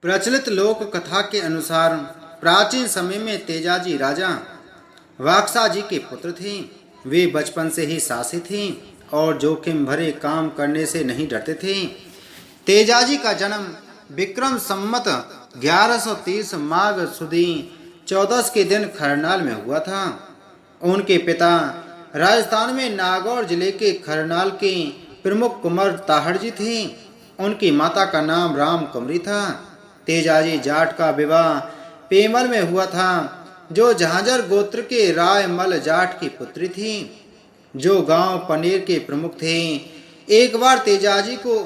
प्रचलित लोक कथा के अनुसार प्राचीन समय में तेजाजी राजा वाक्सा जी के पुत्र थे। वे बचपन से ही साहसी थे और जोखिम भरे काम करने से नहीं डरते थे। तेजाजी का जन्म विक्रम संमत 1130 माघ सुदी 14 के दिन खरनाल में हुआ था। उनके पिता राजस्थान में नागौर जिले के खरनाल के प्रमुख कुंवर ताहड़ जी थे। उनकी माता का नाम राम कुंवरी था। तेजाजी जाट का विवाह पेमल में हुआ था, जो झांझर गोत्र के रायमल जाट की पुत्री थी, जो गांव पनेर के प्रमुख थे। एक बार तेजाजी को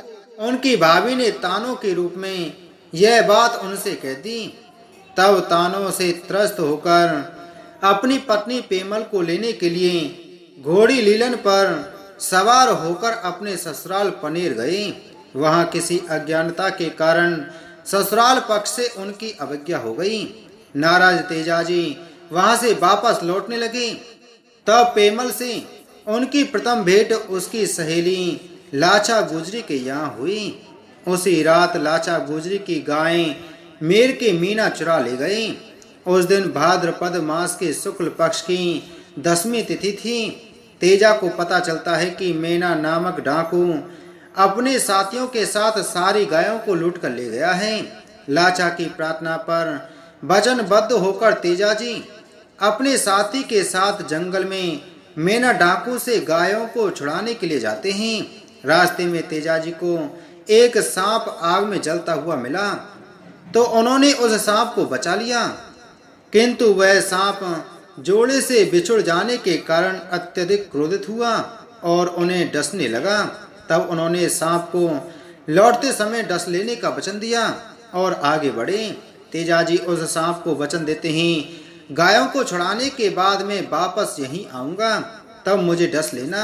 उनकी भाभी ने तानों के रूप में यह बात उनसे कह दी। तब तानों से त्रस्त होकर अपनी पत्नी पेमल को लेने के लिए घोड़ी लीलन पर सवार होकर अपने ससुराल पनेर गए। वहां किसी अज्ञानता के कारण ससुराल पक्ष से उनकी अवज्ञा हो गई। नाराज तेजाजी वहां से वापस लौटने लगे। तब पेमल से उनकी प्रथम भेंट उसकी सहेली लाचा गुजरी के यहाँ हुई। उसी रात लाचा गुजरी की गायें मेर के मीना चुरा ले गई। उस दिन भाद्रपद मास के शुक्ल पक्ष की 10वीं तिथि थी। तेजा को पता चलता है कि मेना नामक डाकू अपने साथियों के साथ सारी गायों को लूट कर ले गया है। लाचा की प्रार्थना पर वचनबद्ध होकर तेजाजी अपने साथी के साथ जंगल में मेना डाकू से गायों को छुड़ाने के लिए जाते हैं। रास्ते में तेजाजी को एक सांप आग में जलता हुआ मिला, तो उन्होंने उस सांप को बचा लिया, किंतु वह सांप जोड़े से बिछुड़ जाने के कारण अत्यधिक क्रोधित हुआ और उन्हें डसने लगा। तब उन्होंने सांप को लौटते समय डस लेने का वचन दिया और आगे बढ़े। तेजाजी उस सांप को वचन देते ही गायों को छुड़ाने के बाद मैं वापस यहीं आऊंगा, तब मुझे डस लेना।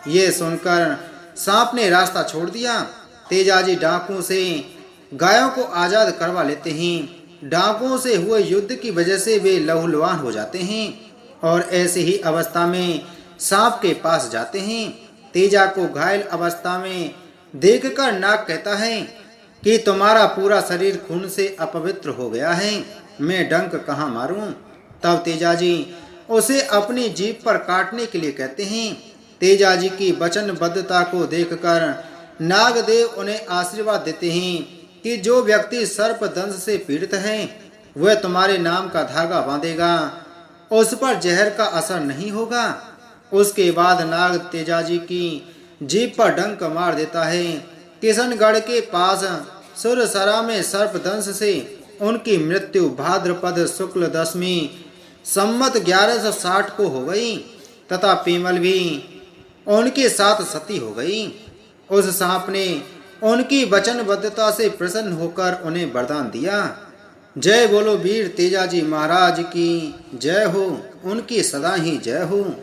ये सुनकर सांप ने रास्ता छोड़ दिया। तेजाजी डाकुओं से गायों को आजाद करवा लेते हैं। डाकुओं से हुए युद्ध की वजह से वे लहूलुहान हो जाते हैं और ऐसी ही अवस्था में सांप के पास जाते हैं। तेजा को घायल अवस्था में देखकर नाग कहता है कि तुम्हारा पूरा शरीर खून से अपवित्र हो गया है, मैं डंक कहाँ मारूं। तब तेजाजी उसे अपनी जीभ पर काटने के लिए कहते हैं। तेजाजी की वचनबद्धता को देखकर नागदेव उन्हें आशीर्वाद देते हैं कि जो व्यक्ति सर्प दंश से पीड़ित है वह तुम्हारे नाम का धागा बांधेगा, उस पर जहर का असर नहीं होगा। उसके बाद नाग तेजाजी की जीभ पर डंक मार देता है। किशनगढ़ के पास सुरसरा में सर्पदंश से उनकी मृत्यु भाद्रपद शुक्ल 10वीं संमत 1160 को हो गई तथा पेमल भी उनके साथ सती हो गई। उस सांप ने उनकी वचनबद्धता से प्रसन्न होकर उन्हें वरदान दिया। जय बोलो वीर तेजाजी महाराज की जय हो, उनकी सदा ही जय हो।